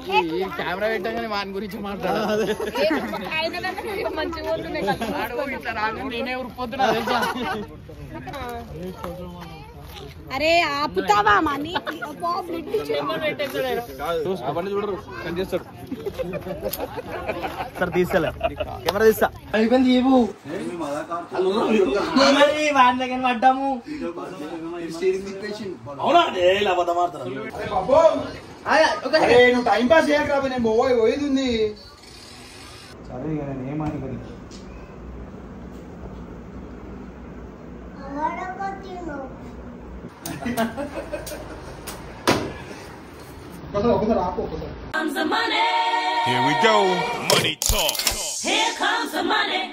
Camera పెట్టగానే వాని గురించి మాట్లాడాలి. నేనే ఊరిపోతున్నా తెలుసా. అరే ఆపుతావా మనీ అవన్నీ చూడరు కట్ చేస్తాడు. సార్ తీసుకెళ్ళా కెమెరా తీస్తా వాడి దగ్గర పడ్డాము. అవునా ఇలా అబద్ధం ఆడతాను. నువ్వు టైం పాస్ చేయకరా, నేను పోయేది ఉంది. సరే ఇక నేను ఏమని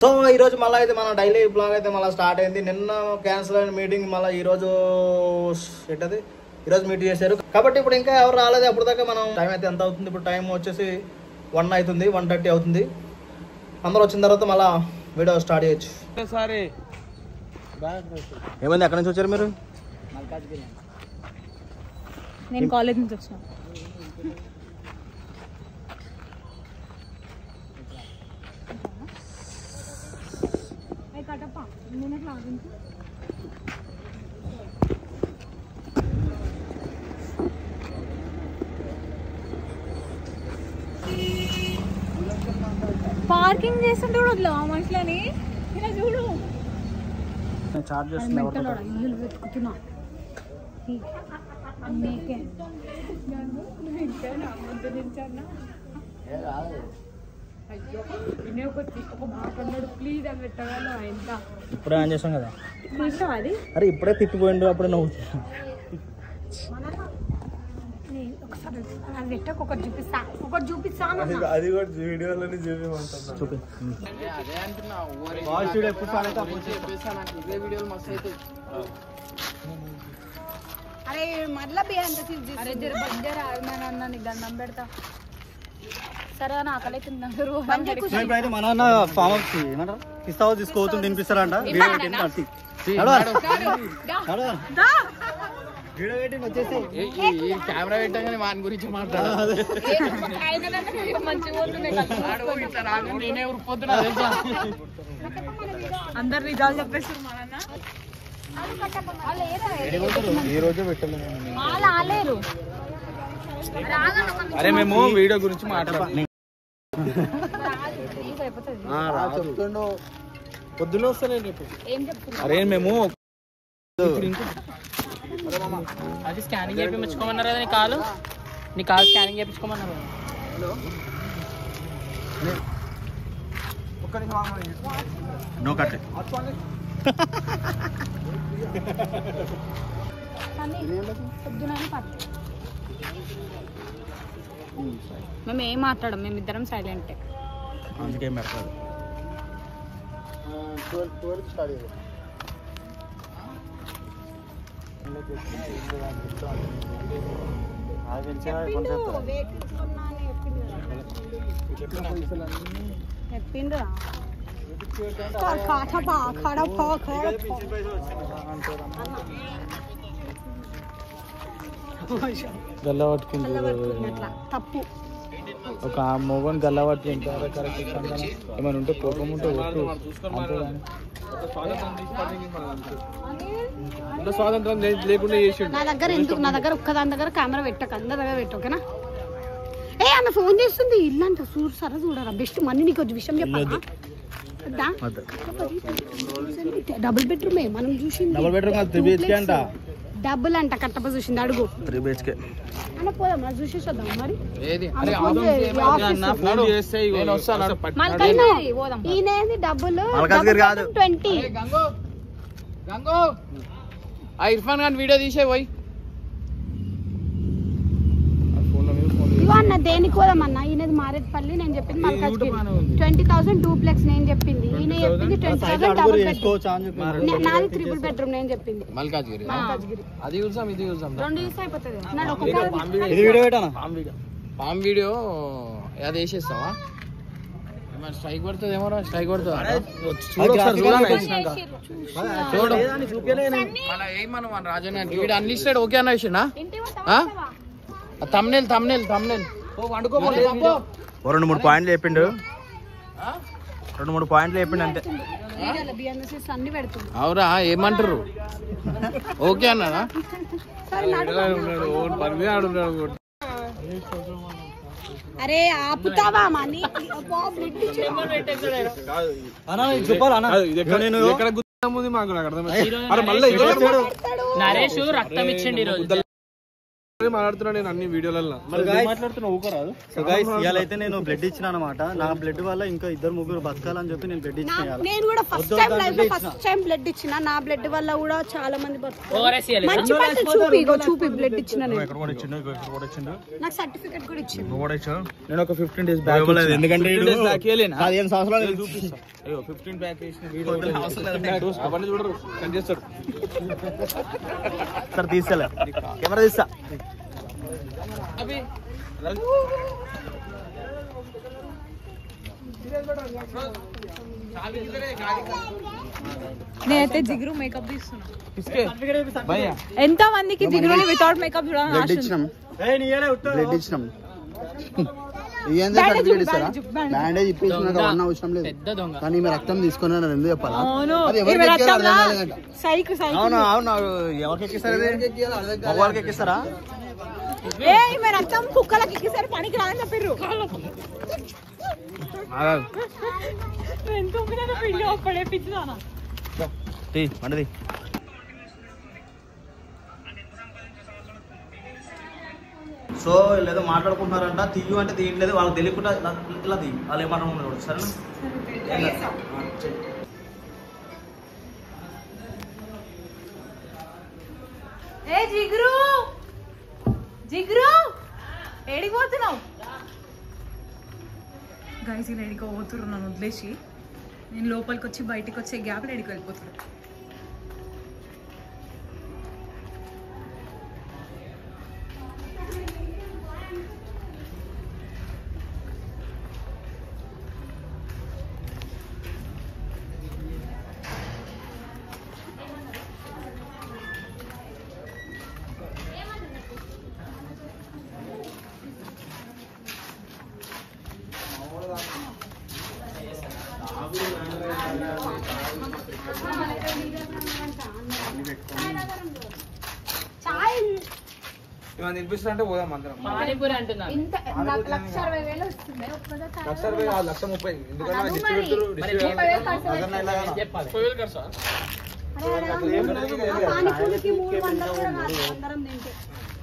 సో ఈ రోజు మళ్ళీ అయితే మన డైలీ బ్లాగ్ అయితే మళ్ళీ స్టార్ట్ అయింది. నిన్న క్యాన్సిల్ అయిన మీటింగ్ మళ్ళీ ఈరోజు ఏంటది ఈరోజు మీట్ చేశారు కాబట్టి ఇప్పుడు ఇంకా ఎవరు రాలేదు. అప్పుడు దాకా మనం టైం అయితే ఎంత అవుతుంది, ఇప్పుడు టైం వచ్చేసి 1 అవుతుంది, 1:30 అవుతుంది. అందరూ వచ్చిన తర్వాత మళ్ళీ వీడియో స్టార్ట్ చేయొచ్చు. సరే ఏమైంది, ఎక్కడి నుంచి వచ్చారు మీరు? నేను కాలేజ్ నుంచి వచ్చిన. పార్కింగ్ చేస్తుంటే కూడా వదిలేవా మనుషులని? ఇలా చూడు చార్జ్ చేస్తున్నా ఇల్లు వెతుకుతున్నా. ప్లీజ్ అని పెట్టగలను. ఎంత ఇప్పుడే ఆన్ చేసాం కదా. చూసావా అది? అరే ఇప్పుడే తిప్పిపోయిండు, అప్పుడే నవ్వుతున్నా. ఒకసారి పెట్టకు, ఒకటి చూపిస్తా, ఒకటి చూపిస్తా. అది కూడా వీడియోలోనే చూపించమంటున్నా. చూపి అదే అంటున్నా. ఇదే వీడియోలు మస్తు అవుతాయి. అరే మళ్ళా బియ్యం అరే జర నీకు దండం పెడతా. సరే అని ఆకలి ఇప్పుడైతే మన ఫామ్ హౌస్ ఏమంటారు ఇస్తావో తీసుకోవచ్చు తినిపిస్తారంట. వీడియో పెట్టింది వచ్చేసి కెమెరా పెట్టగానే వాని గురించి మాట్లాడాలి. నేనే ఊరిపోతున్నా తెలుసా. అందరు నిజాలు చెప్పేస్తారు. ఈ రోజు పెట్టలేదు. అరే మేము వీడియో గురించి మాట్లాడాలి. చెప్తుండో పొద్దున వస్తానే అరే మేము అది స్కానింగ్ చేయించుకోమన్నారు కదా. నీ కాలు స్కానింగ్ చేయించుకోమన్నారు. No cut. మేము ఏం మాట్లాడం, మేమిద్దరం సైలెంట్. అందుకే పెట్టాలి. చెప్పిండు గల్ల పట్టుకుంది తప్పు. ఒక మొగన్ గల్ల పట్టుకుంటారు. ఏమైనా ఉంటే కోపం ఉంటే స్వాతంత్రం లేకుండా చేసి నా దగ్గర ఎందుకు, నా దగ్గర ఒక్కదాని దగ్గర కెమెరా పెట్టక, అందరి దగ్గర పెట్టు ఓకేనా? ఏ ఆమె ఫోన్ చేస్తుంది. ఇల్లు అంట చూడు, సరే చూడరా బెస్ట్. మనీ నీకు విషయం చెప్పాలి. డబుల్ బెడ్రూమ్ మనం చూసింది. డబుల్ బెడ్రూమ్ కాదు, 3 BHK అంట. డబుల్ అంట కట్టప చూసింది. అడుగు 3 BHK అన్న పోదాం, అది చూసేద్దాం. మరి ఈయనేది డబ్బులు 20. గంగో ఆ ఇర్ఫాన్ ఖాన్ వీడియో తీసే పోయి. అన్న దేనికి పోదామన్నా? ఈయనది మారేట్పల్లి, నేను చెప్పింది మల్కాజ్గిరి. 20,000 డూప్లెక్స్ నేను చెప్పింది, ఈయన చెప్పింది 20,000 డబుల్ బెడ్రూమ్. నాది 3 బెడ్రూమ్ నేను చెప్పింది. మల్కాజ్గిరి అది చూసాం, ఇది చూసాం. 2 చూస్తే అయిపోతుంది. పామ్ వీడియో అది వేసేస్తావా? స్ట్రైక్ పడుతుంది ఏమో, స్ట్రైక్ పడుతుంది. చూడు మళ్ళీ ఏమన్నా మన రాజన్ వీడు అన్లిస్టెడ్ ఓకే అన్న విషయనా? తమ్నేల్ 2-3 పాయింట్లు చెప్పిండు 2-3 పాయింట్లు చెప్పిండు అంతే. అన్ని పెడుతుంది. అవురా ఏమంటారు? ఓకే అన్నాడా? అరే ఆపుతావా మనీ నరేష్ రక్తం ఇచ్చిండు ఈరోజు. మాట్లాడుతున్నా నేను అన్ని వీడియోలలో. ఇవాళైతే నేను బ్లడ్ ఇచ్చిన అనమాట. నా బ్లడ్ వల్ల ఇంకా 2-3 బతకాలని చెప్పి నేను బ్లడ్ ఇచ్చిన. నేను కూడా ఫస్ట్ టైం బ్లడ్ ఇచ్చిన. నా బ్లడ్ వల్ల కూడా చాలా మంది చూపి బ్లడ్ ఇచ్చిన. నాకు సర్టిఫికెట్ కూడా ఇచ్చింది. నేను ఒక 15 days బ్యాక్ ఎందుకంటే 15 సంవత్సరాలు చూపిస్తా. 15 బ్యాక్ సార్ తీస్తలే కెమెరా తీస్తా. నేనైతే జిగురు మేకప్ తీస్తున్నా. ఎంత మందికి జిగురుని వితౌట్ మేకప్ బ్లడ్ ఇచ్చినాం. సర్టిఫికేట్ ఇస్తారా? బ్యాండేజ్ ఇప్పించిన అవసరం లేదు, కానీ మీరు రక్తం తీసుకున్నారు ఎందుకు చెప్పాలా? అవును అవును ఎవరికి ఎక్కిస్తారు? మగవాళ్ళకి ఎక్కిస్తారా? రక్తం కుక్కలకి ఎక్కిస్తారు, పనికి రాదని చెప్పారు. సో లేదో మాట్లాడుకుంటున్నారంట. తీయు అంటే తీయట్లేదు, వాళ్ళకి తెలియకుండా ఇలా తీయి. వాళ్ళు ఏమన్నా సరేనా? జిగురు జిగురు ఏడిపోతున్నావు? గైస్ ఇలా ఎడికో పోతున్నారు నన్ను వదిలేసి. నేను లోపలికి వచ్చి బయటకు వచ్చే గ్యాప్లో ఎడికి వెళ్ళిపోతున్నాను. తినిపిస్తారంటే పోదాం అందరం. పానీపూరి అంటున్నా. 1,60,000 వస్తుంది. 1,30,000 ఎందుకంటే పానీపూరికి 300 కూడా కాదు, అందరం తింటే.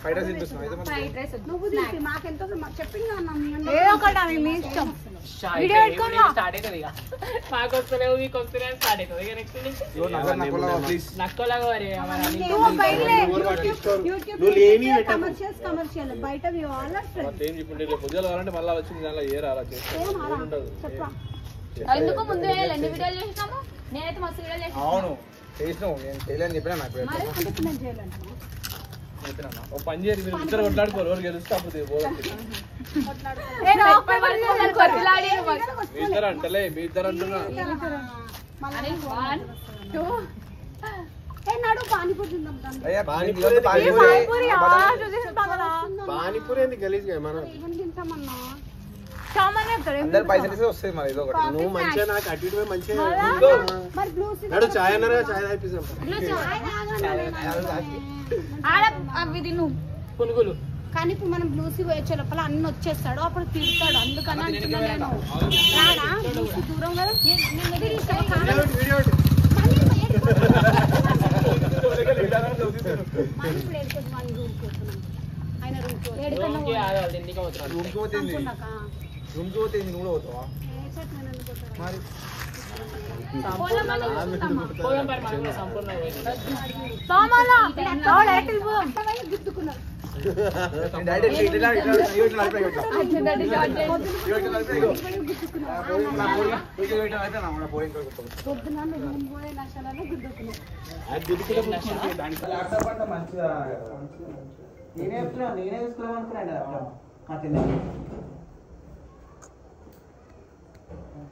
ఫ్రైడ్ రైస్ తినిపిస్తున్నాం. నువ్వు తీసి మాకెంతో చెప్పింది కదా మీ ఇష్టం. వీడియో పెట్టుకోండి స్టార్ట్ అవుతుంది. ఇక మాకు వస్తలేవు మీకు వస్తున్నాయి స్టార్ట్ అవుతుంది. ఇక నెక్స్ట్ నుంచి నక్కలాగా కమర్షియల్ బయట మళ్ళీ వచ్చింది దానిలో ఏ రాలా ఎందుకు ముందు ఎన్ని వీడియోలు చేసినాము? నేనైతే మస్తు వీడియోలు చేసిన. అవును చేసినావు, నేను చేయలేని చెప్పినా నాకు ఒక పని చేయాలి. మీరు ఇద్దరు కొట్లాడుకోరు, ఎవరు గెలిస్తే అప్పుడు మీ ఇద్దరు అంటలే, మీ ఇద్దరు అంటున్నా. పానీపూరి ఎందుకు గెలిచి మనం పైసలు ఇస్తే వస్తాయి. మరి ఇదో ఒకటి నువ్వు మంచిగా నాకు అటు ఇటు మంచిగా చాయ్ అన్నారా, చాయ్ తాగిపిస్తాం. పునుగులు కానీ ఇప్పుడు మనం బ్లూసీ వచ్చే లోపల అన్ని వచ్చేస్తాడు, అప్పుడు తిడతాడు. అందుకని అంటున్నా నేను. రాడా దూరం కదా నేనే తీసుకున్నామనుకున్నాడు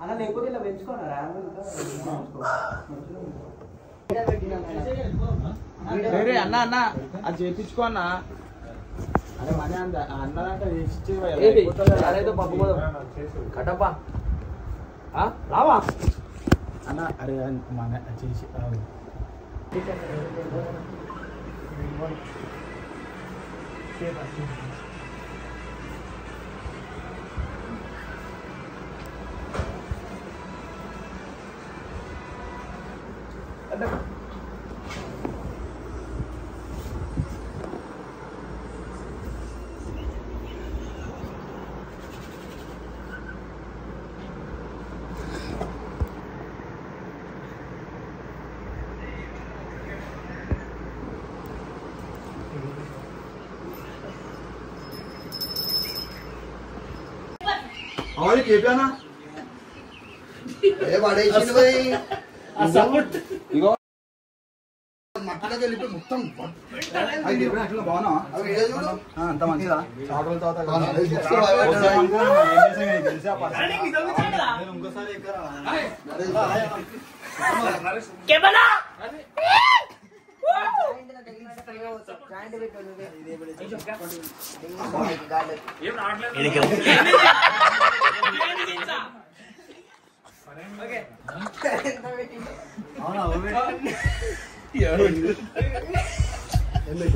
అలా, లేకపోతే ఇలా పెంచుకోరా అన్న. అది చేయించుకో అన్న. కటపా రావా అన్న అరే మన చేసి और केप्याना ఏ పడేసింది పోయి ఇగో మట్టలోకి వెళ్ళిపోయి మొత్తం అది అట్లా బాగున్నా అంత మంచిదా చాటల తర్వాత ఇంకోసారి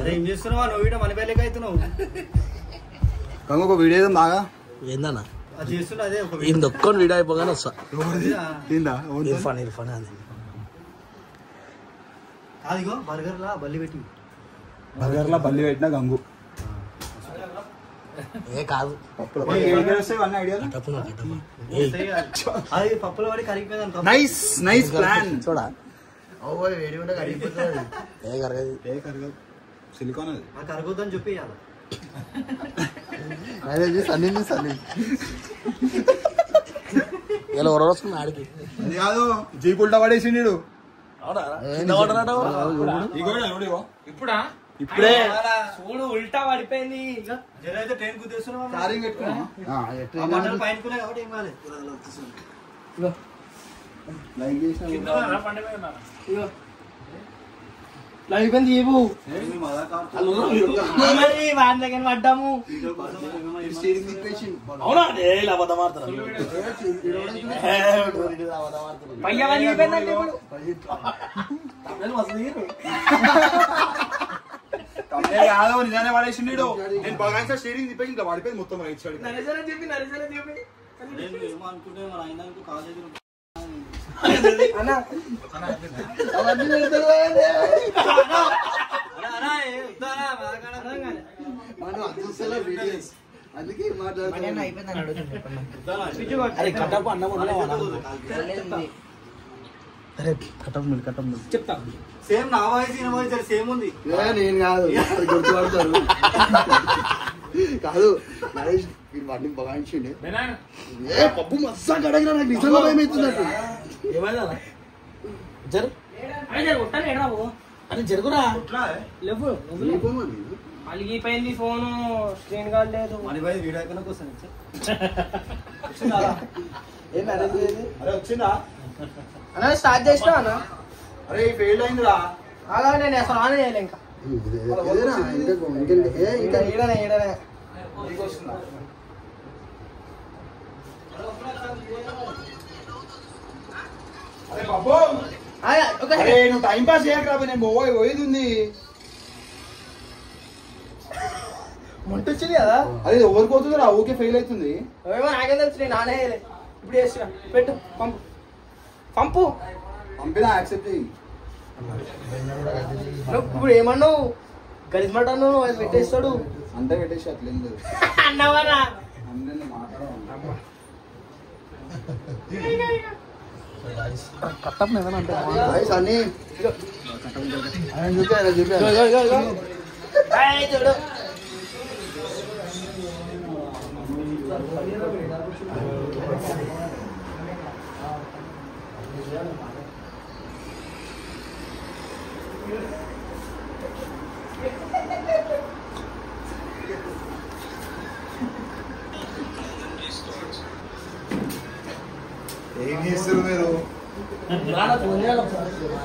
ఏం చేస్తున్నావా నువ్వు వీడియో మన పేర్లకి అవుతున్నావు ఒక వీడియో బాగా ఏందన్నా అది చేస్తున్నా అదే ఒక ఇందొక్క వీడియో అయిపోగానే వస్తా ఇర్ఫాన్ ఇర్ఫాన్ అది అదిగో బర్గర్లా బల్లి పెట్టి బర్గర్లా బల్లి పెట్టిన గంగు ఏ కాదు అది పప్పులో పడి కరిగిపోయింది నైస్ నైస్ ప్లాన్ చూడా వేడి ఉంటే కరిగిపోతుంది ఏ కరగదు సిలికాన్ అది కరగొద్దని చెప్పి ఇలా ఎవరు వస్తుంది ఆడికి అది కాదు జీప్ ఉల్టా పడేసిండు ఇప్పుడా ఇప్పుడే చూడు ఉల్టా పడిపోయింది జరైతే ట్రైన్ కుదేస్తున్నావా చార్జింగ్ పెట్టుకున్నా పైన కాబట్టి ఏం కాలేదు లైక్ చేసిన అయిపోయింది ఏవు వాడి దగ్గర పడ్డాము అవునా ఇలా అబద్ధమాడుతున్నా కాదు నిజానే పడేసిండు నేను బాగా స్టీరింగ్ తిప్పేసి ఇంకా పడిపోయింది మొత్తం రైట్ సైడ్ అనుకుంటే మన ఆయన కాలేజీ అందుకే మాట్లాడుతున్నా అరే కట్టప్ప అన్నం అరే కట్టం చెప్తా సేమ్ నా వాయిస్ ఈయన వాయిస్ సేమ్ ఉంది నేను కాదు గుర్తుపడతారు కాదు నరేష్ వాటిని బగాయించండి ఏ పప్పు మస్సా కడగినా నాకు నిజంగా భయం అవుతున్నట్టు ఏమైనా జరు అని జరుగురా లేవు అలిగిపోయింది ఫోను స్క్రీన్ గార్డ్ లేదు మన బాయ్ వీడియో అయిపోయినా కోసం అరే వచ్చిందా అన్న స్టార్ట్ చేసినా అన్న అరే ఫెయిల్ అయిందిరా అలా నేను అసలు ఆన్ చేయలే ఇంకా ఇంకా ఈడనే అరే బాబు అరే నువ్వు టైం పాస్ చేయకరా నేను పోయేది ఉంది ముంట వచ్చింది కదా అదే ఎవరికి పోతుందిరా ఊకే ఫెయిల్ అవుతుంది ఏమో నాకేం తెలుసు నేను ఆన్ చేయలే ఇప్పుడు చేసిన పెట్టు పంపు పంపినా యాక్సెప్ట్ చెయ్యి ఇప్పుడు ఏమన్నావు గరిజ్మాట అన్నావు అది పెట్టేస్తాడు అంతా పెట్టేసి అట్లేం లేదు అన్నవారా అందరినీ మాట్లాడాలి కట్టం ఏదైనా అంటే అన్నీ చూడు ఏం చేస్తారు మీరు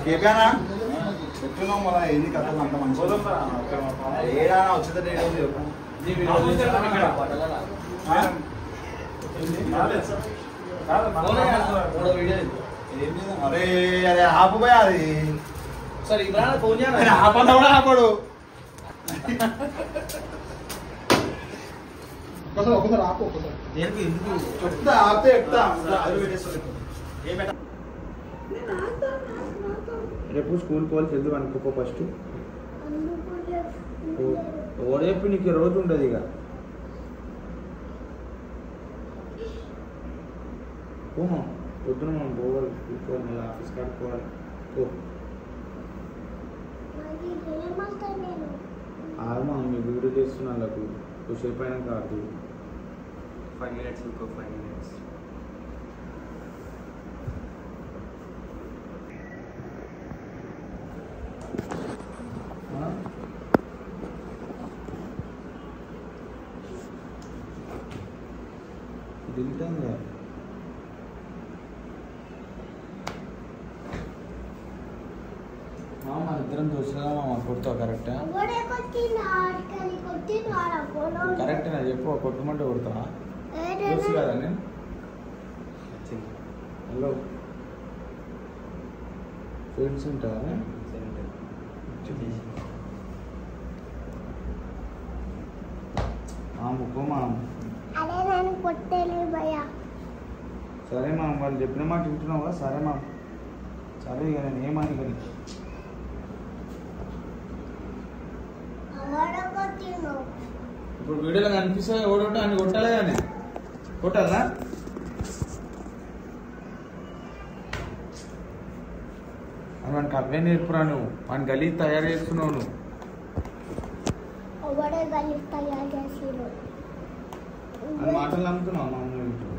కేపానా చెప్తున్నాం మళ్ళీ ఏంది కథలు అంత మంచిగా ఏడా వచ్చేది అరే అదే ఆపుపోయా అది సరే ఇబ్రాహిం ఫోన్ చేయాలి ఆపన్నా కూడా ఆపడు ఒకసారి ఆపు ఒకసారి చెప్తా ఆపితే చెప్తా రేపు స్కూల్ పోవాలి తెలుసు అనుకో ఫస్ట్ రేపు నీకు రోజు ఉంటుంది ఇక పోమా పొద్దున మనం పోవాలి స్కూల్ పోవాలి మళ్ళీ ఆఫీస్ కట్టుకోవాలి ఆగమా మీ వీడియో చేస్తున్నా వాళ్ళకు కొద్దిసేపు అయినా కాదు 5 minutes ఇంకో 5 minutes దిగుతాంగా మన ఇద్దరం చూసినా మా కొడతావు కరెక్టా కరెక్టేనా చెప్పు కొట్టమంటే కొడతావా తెలుసు కదా నేను హలో ఫ్రెండ్స్ ఉంటారా ముక్కో మా సరే మా వాళ్ళు చెప్పిన మాట వింటున్నావు కదా సరే మా సరే ఇక నేను ఏమని కానీ ఇప్పుడు వీడియోలో కనిపిస్తే ఓడొట్టు అని కొట్టాలి కానీ కొట్టాలా అని వానికి అవే నేర్పురా నువ్వు వాని గలీ తయారు చేస్తున్నావు నువ్వు అని మాటలు నమ్ముతున్నావు మా అమ్మ